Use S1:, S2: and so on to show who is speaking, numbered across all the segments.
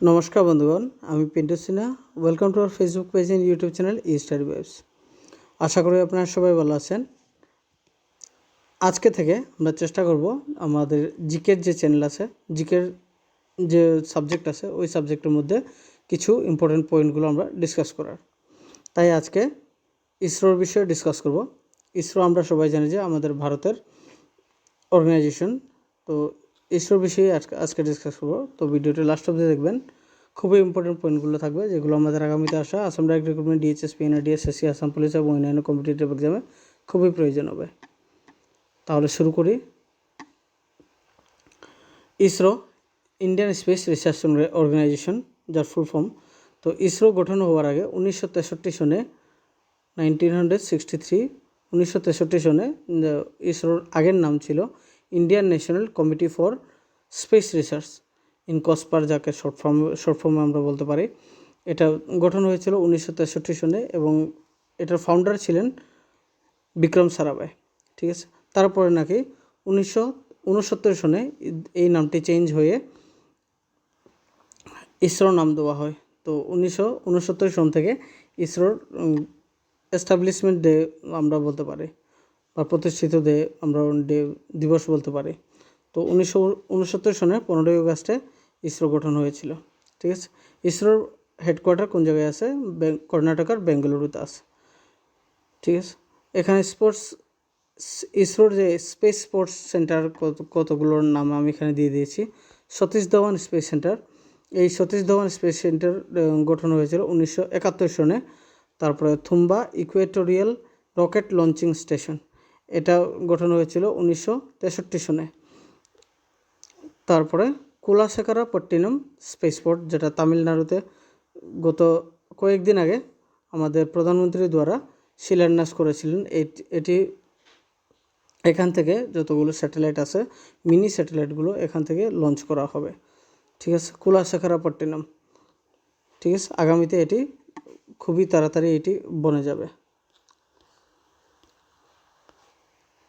S1: নমস্কার বন্ধুগণ, আমি Pintu Sinha. Welcome to our Facebook page and YouTube channel study webs. আশা করি আপনারা সবাই ভালো আছেন। আজকে থেকে আমরা চেষ্টা করব আমাদের জিকের যে চ্যানেল আছে, জিকের যে সাবজেক্ট আছে, ওই সাবজেক্টের মধ্যে কিছু ইম্পর্টেন্ট পয়েন্টগুলো আমরা ডিসকাস করার। তাই আজকে ইসরোর বিষয়ে ডিসকাস করব। ইসরো আমরা সবাই জানি যে আমাদের ভারতের অর্গানাইজেশন। তো ইসরোর বিষয়ে আজকে ডিসকাস করব। তো ভিডিওটি লাস্ট অবধি দেখবেন। খুবই ইম্পর্টেন্ট পয়েন্টগুলো থাকবে, যেগুলো আমাদের আগামীতে আসা Assam direct recruitment, DHSP, NRD, SSC, Assam police এবং অন্যান্য কম্পিটিটিভ এক্সামে খুবই প্রয়োজন হবে। তাহলে শুরু করি। ISRO Indian space research organisation, যার ফুল ফর্ম। তো ইসরো গঠন হওয়ার আগে 1963 সনে 1963 সনে ইসরোর আগের নাম ছিল Indian national committee for space research INCOSPAR, যাকে শর্ট ফর্মে আমরা বলতে পারি। এটা গঠন হয়েছিল 1963 সনে এবং এটার ফাউন্ডার ছিলেন বিক্রম সারাভাই। ঠিক আছে, তারপরে নাকি 1969 সনে এই নামটি চেঞ্জ হয়ে ইসরো নাম দেওয়া হয়। তো 1969 সন থেকে ইসরোর এস্টাবলিশমেন্ট ডে আমরা বলতে পারি, বা প্রতিষ্ঠিত ডে আমরা দিবস বলতে পারি। তো 1969 সনের 15ই আগস্টে ইসরো গঠন হয়েছিল। ঠিক আছে, ইসরোর হেডকোয়ার্টার কোন জায়গায় আছে? কর্ণাটকের বেঙ্গালুরুতে আছে। ঠিক আছে, এখানে ইসরোর যে স্পেস স্পোর্টস সেন্টার কতগুলোর নাম আমি এখানে দিয়ে দিয়েছি। সতীশ ধাওয়ান স্পেস সেন্টার, এই সতীশ ধাওয়ান স্পেস সেন্টার গঠন হয়েছিল 1971 সনে। তারপরে Thumba Equatorial rocket launching station, এটা গঠন হয়েছিল 1963 সনে। তারপরে কুলাশেখারাপট্টিনম স্পেসপোর্ট, যেটা তামিলনাড়ুতে গত কয়েকদিন আগে আমাদের প্রধানমন্ত্রী দ্বারা শিলান্যাস করেছিলেন। এটি এখান থেকে যতগুলো স্যাটেলাইট আছে, মিনি স্যাটেলাইটগুলো এখান থেকে লঞ্চ করা হবে। ঠিক আছে, কুলাশেখারাপট্টিনম। ঠিক আছে, আগামীতে এটি খুবই তাড়াতাড়ি এটি বনে যাবে।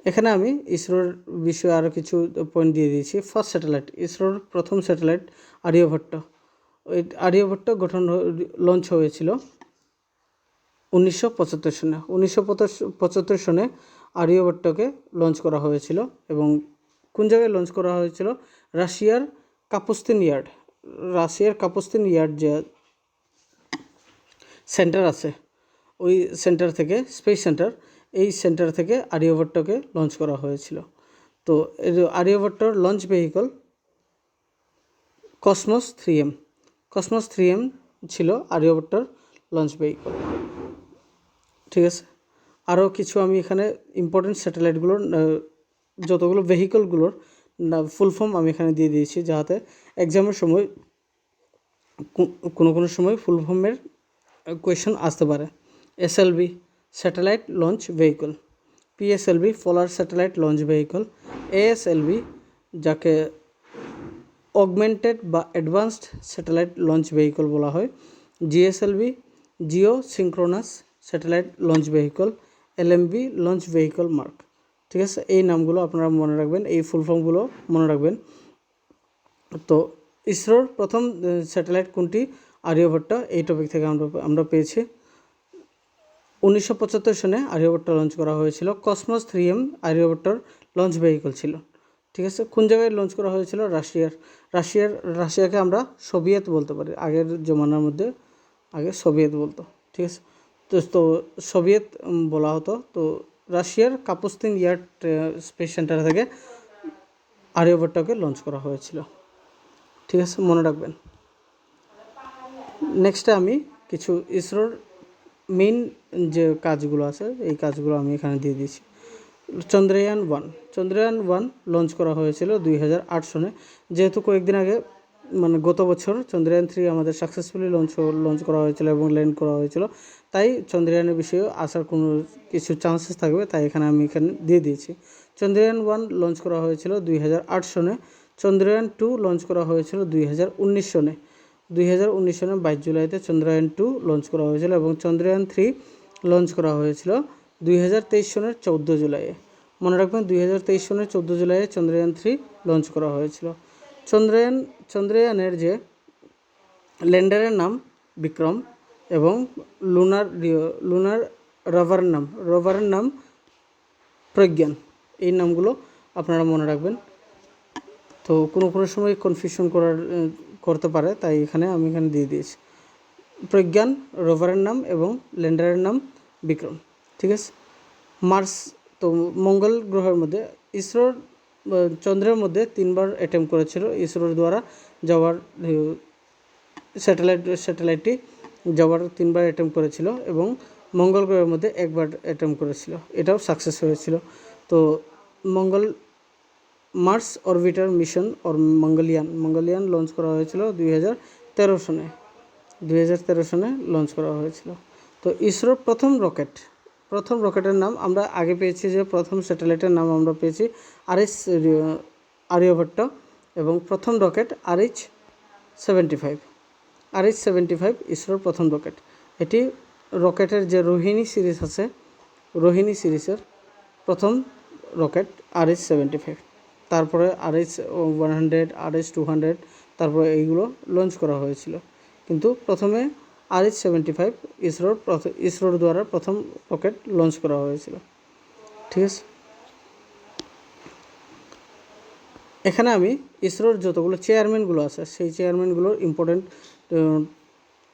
S1: এখানে আমি ইসরোর বিষয়ে আরও কিছু পয়েন্ট দিয়ে দিয়েছি। ফার্স্ট স্যাটেলাইট, ইসরোর প্রথম স্যাটেলাইট আর্যভট্ট। ওই আর্যভট্ট লঞ্চ হয়েছিল 1975 সনে। 1975 সনে আর্যভট্টকে লঞ্চ করা হয়েছিল এবং কোন জায়গায় লঞ্চ করা হয়েছিল? রাশিয়ার কাপুস্তিন ইয়ার্ড যে সেন্টার আছে, ওই সেন্টার থেকে, স্পেস সেন্টার, এই সেন্টার থেকে আর্যভট্টকে লঞ্চ করা হয়েছিল। তো আর্যভট্টর লঞ্চ ভেহিকল কসমস 3M ছিল আর্যভট্টর লঞ্চ ভেহিকল। ঠিক আছে, আরও কিছু আমি এখানে ইম্পর্টেন্ট স্যাটেলাইটগুলোর যতগুলো ভেহিকলগুলোর ফুল ফর্ম আমি এখানে দিয়ে দিয়েছি, যাতে এক্সামের সময় কোনো সময় ফুল ফর্মের কোয়েশ্চন আসতে পারে। SLV satellite launch vehicle, PSLV polar satellite launch vehicle, ASLV যাকে অগমেন্টেড বা অ্যাডভান্সড স্যাটেলাইট লঞ্চ ভেহিকল বলা হয়, GSLV Jio synchronous satellite launch vehicle, LMV launch vehicle mark. ঠিক আছে, এই নামগুলো আপনারা মনে রাখবেন, এই ফুল ফর্মগুলো মনে রাখবেন। তো ইসরোর প্রথম স্যাটেলাইট কোনটি? আর্যভট্ট। এই টপিক থেকে আমরা পেয়েছি 1975 সনে আর্যভট্ট লঞ্চ করা হয়েছিল। কসমস 3M আর্যভট্টর লঞ্চ ভেহিকল ছিল। ঠিক আছে, কোন জায়গায় লঞ্চ করা হয়েছিল? রাশিয়াকে আমরা সোভিয়েত বলতে পারি, আগের জমানার মধ্যে আগে সোভিয়েত বলতো। ঠিক আছে, তো সোভিয়েত বলা হতো। তো রাশিয়ার কাপুস্তিন ইয়ার্ড স্পেস সেন্টার থেকে আর্যভট্টকে লঞ্চ করা হয়েছিল। ঠিক আছে, মনে রাখবেন। নেক্সটে আমি কিছু ইসরোর মেইন যে কাজগুলো আছে, এই কাজগুলো আমি এখানে দিয়ে দিয়েছি। চন্দ্রয়ান 1 লঞ্চ করা হয়েছিল 2008 সনে। যেহেতু কয়েকদিন আগে, মানে গত বছর চন্দ্রয়ান 3 আমাদের সাকসেসফুলি লঞ্চ করা হয়েছিল এবং ল্যান্ড করা হয়েছিল, তাই চন্দ্রয়ানের বিষয়ে আসার কিছু চান্সেস থাকবে, তাই এখানে দিয়ে দিয়েছি। চন্দ্রয়ান 1 লঞ্চ করা হয়েছিল 2008 সনে। চন্দ্রয়ান 2 লঞ্চ করা হয়েছিল 2019 সনে। 2019 সনে 22 জুলাইতে চন্দ্রয়ান 2 লঞ্চ করা হয়েছিল এবং চন্দ্রয়ান 3 লঞ্চ করা হয়েছিল 2023 সনের 14 জুলাইয়ে। মনে রাখবেন, 2023 সনের 14 জুলাইয়ে চন্দ্রয়ান 3 লঞ্চ করা হয়েছিল। চন্দ্রয়ানের যে ল্যান্ডারের নাম বিক্রম এবং লুনার রোভারের নাম প্রজ্ঞান। এই নামগুলো আপনারা মনে রাখবেন। তো কোনো সময় কনফিউশন করতে পারে, তাই আমি এখানে দিয়ে দিয়েছি প্রজ্ঞান রোভারের নাম এবং ল্যান্ডারের নাম বিক্রম। ঠিক আছে। মার্স, তো মঙ্গল গ্রহের মধ্যে ইসরোর চন্দ্রের মধ্যে 3বার অ্যাটেম্প করেছিল ইসরোর দ্বারা যাওয়ার, স্যাটেলাইটটি যাওয়ার 3বার অ্যাটেম্প করেছিল এবং মঙ্গল গ্রহের মধ্যে 1বার অ্যাটেম্প করেছিল, এটাও সাকসেস হয়েছিল। তো Mars orbiter mission Mangalyaan launch করা হয়েছিল 2013 সনে লঞ্চ করা হয়েছিল। তো ইসরোর প্রথম রকেটের নাম আমরা আগে পেয়েছি, যে প্রথম স্যাটেলাইটের নাম আমরা পেয়েছি আর্যভট্ট, এবং প্রথম রকেট RH-75 ইসরোর প্রথম রকেট। এটি রকেটের যে রোহিণী সিরিজ আছে, রোহিণী সিরিজের প্রথম রকেট RH-75, তারপরে RH-100, RH-200, তারপরে এইগুলো লঞ্চ করা হয়েছিল, কিন্তু প্রথমে RH-75 ইসরোর দ্বারা প্রথম রকেট লঞ্চ করা হয়েছিল। ঠিক আছে। এখানে আমি ইসরোর যতগুলো চেয়ারম্যানগুলো আছে সেই চেয়ারম্যানগুলোর ইম্পর্টেন্ট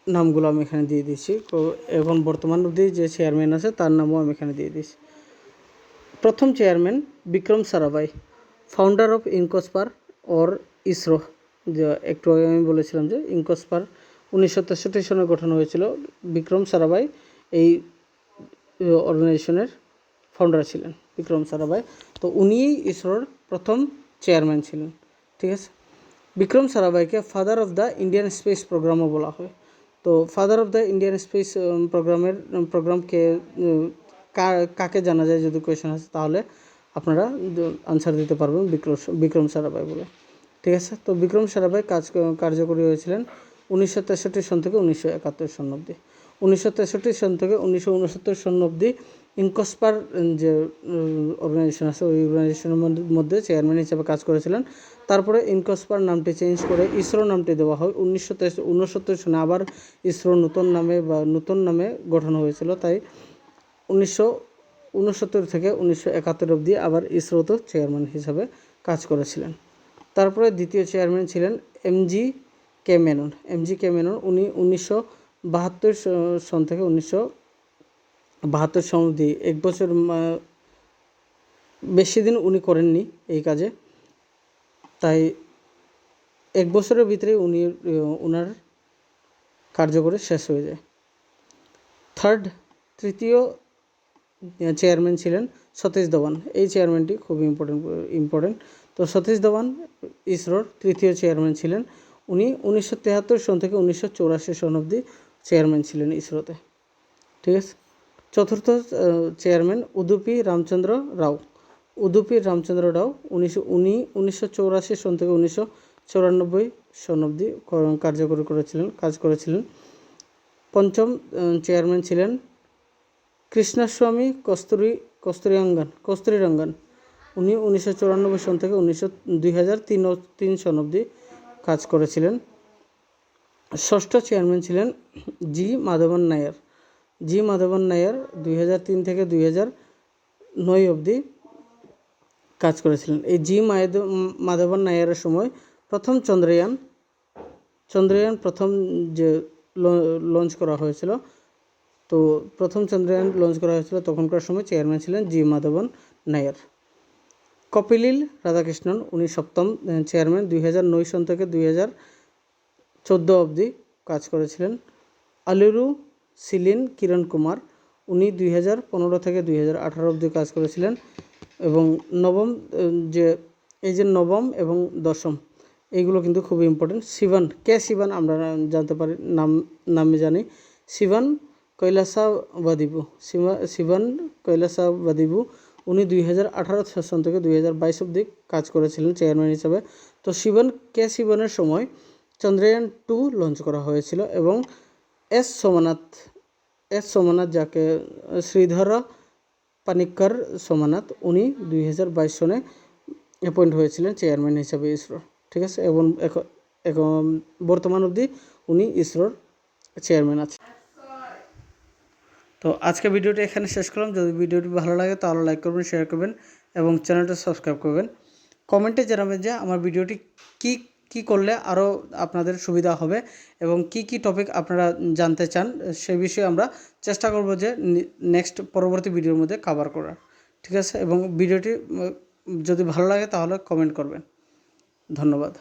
S1: নামগুলো আমি এখানে দিয়ে দিয়েছি। তো এখন বর্তমান অবধি যে চেয়ারম্যান আছে তার নামও আমি এখানে দিয়ে দিয়েছি। প্রথম chairman Vikram Sarabhai, founder of INCOSPAR or ISRO. যে একটু আগে আমি বলেছিলাম যে ইনকোস্পার 1963 সনে গঠন হয়েছিল। বিক্রম সারাভাই এই অর্গানাইজেশনের ফাউন্ডার ছিলেন, বিক্রম সারাভাই। তো উনিই ইসরোর প্রথম চেয়ারম্যান ছিলেন। ঠিক আছে। বিক্রম সারাভাইকে father of the Indian space প্রোগ্রামও বলা হয়। তো father of the Indian space প্রোগ্রামকে কাকে জানা যায়, যদি কোয়েশন আসে তাহলে আপনারা আনসার দিতে পারবেন বিক্রম সারাভাই বলে। ঠিক আছে। তো বিক্রম সারাভাই কার্যকরী হয়েছিলেন 1963 সন থেকে 1971 সন অবধি। 1963 সন থেকে 1969 সন অবধি ইনকোস্পার যে অর্গানাইজেশন আছে ওই অর্গানাইজেশনের মধ্যে চেয়ারম্যান হিসেবে কাজ করেছিলেন। তারপরে ইনকোস্পার নামটি চেঞ্জ করে ইসরো নামটি দেওয়া হয়। 1969 সনে আবার ইসরো নতুন নামে গঠন হয়েছিল, তাই 1969 থেকে 1971 অবধি আবার ইসরোতে চেয়ারম্যান হিসাবে কাজ করেছিলেন। তারপরে দ্বিতীয় চেয়ারম্যান ছিলেন এমজি কে মেনন। উনি 1972 সন থেকে 1972 সন অবধি 1 বছর, বেশি দিন উনি করেননি এই কাজে, তাই 1 বছরের ভিতরেই ওনার কার্যকরী শেষ হয়ে যায়। তৃতীয় চেয়ারম্যান ছিলেন সতীশ ধাওয়ান। এই চেয়ারম্যানটি খুব ইম্পর্টেন্ট। তো সতীশ ধাওয়ান ইসরোর তৃতীয় চেয়ারম্যান ছিলেন। উনি 1973 সন থেকে 1984 সন অবধি চেয়ারম্যান ছিলেন ইসরোতে। ঠিক আছে। চতুর্থ চেয়ারম্যান উদুপি রামচন্দ্র রাও। 1984 সন থেকে 1994 সন অবধি কাজ করেছিলেন। পঞ্চম চেয়ারম্যান ছিলেন কৃষ্ণস্বামী কস্তুরীরঙ্গন। উনি 1994 সন থেকে 2003 সন অবধি কাজ করেছিলেন। ষষ্ঠ চেয়ারম্যান ছিলেন জি মাধবন নায়ার 2003 থেকে 2009 অবধি কাজ করেছিলেন। এই জি মাধবন নায়ারের সময় প্রথম চন্দ্রয়ান প্রথম যে লঞ্চ করা হয়েছিল, তো প্রথম চন্দ্রয়ান লঞ্চ করা হয়েছিল তখনকার সময় চেয়ারম্যান ছিলেন জি মাধবন নায়ার। কপিলিল রাধাকৃষ্ণন, উনি সপ্তম চেয়ারম্যান, 2009 সন থেকে 2014 অবধি কাজ করেছিলেন। আলুরু সিলিন কিরণ কুমার, উনি 2015 থেকে 2018 অবধি কাজ করেছিলেন। এবং নবম নবম এবং দশম এইগুলো কিন্তু খুব ইম্পর্টেন্ট। শিবন আমরা জানতে পারি, নামে জানি শিবন কৈলাসাবাদিবু। উনি 2018 সন থেকে 2022 অবধি কাজ করেছিলেন চেয়ারম্যান হিসাবে। তো শিবনের সময় চন্দ্রয়ান 2 লঞ্চ করা হয়েছিল এবং এস সোমনাথ যাকে শ্রীধর পানিক্কর সোমনাথ, উনি 2022 সনে অ্যাপয়েন্ট হয়েছিলেন চেয়ারম্যান হিসাবে ইসরো। ঠিক আছে। এবং এখন বর্তমান অবধি উনি ইসরোর চেয়ারম্যান আছেন। তো আজকে ভিডিওটি এখানে শেষ করলাম। যদি ভিডিওটি ভালো লাগে তাহলে লাইক করবেন, শেয়ার করবেন এবং চ্যানেলটা সাবস্ক্রাইব করবেন। কমেন্টে জানাবেন যে আমার ভিডিওটি কি কি করলে আরও আপনাদের সুবিধা হবে এবং কি কি টপিক আপনারা জানতে চান, সে বিষয়ে আমরা চেষ্টা করব যে নেক্সট পরবর্তী ভিডিওর মধ্যে কভার করার। ঠিক আছে, এবং ভিডিওটি যদি ভালো লাগে তাহলে কমেন্ট করবেন। ধন্যবাদ।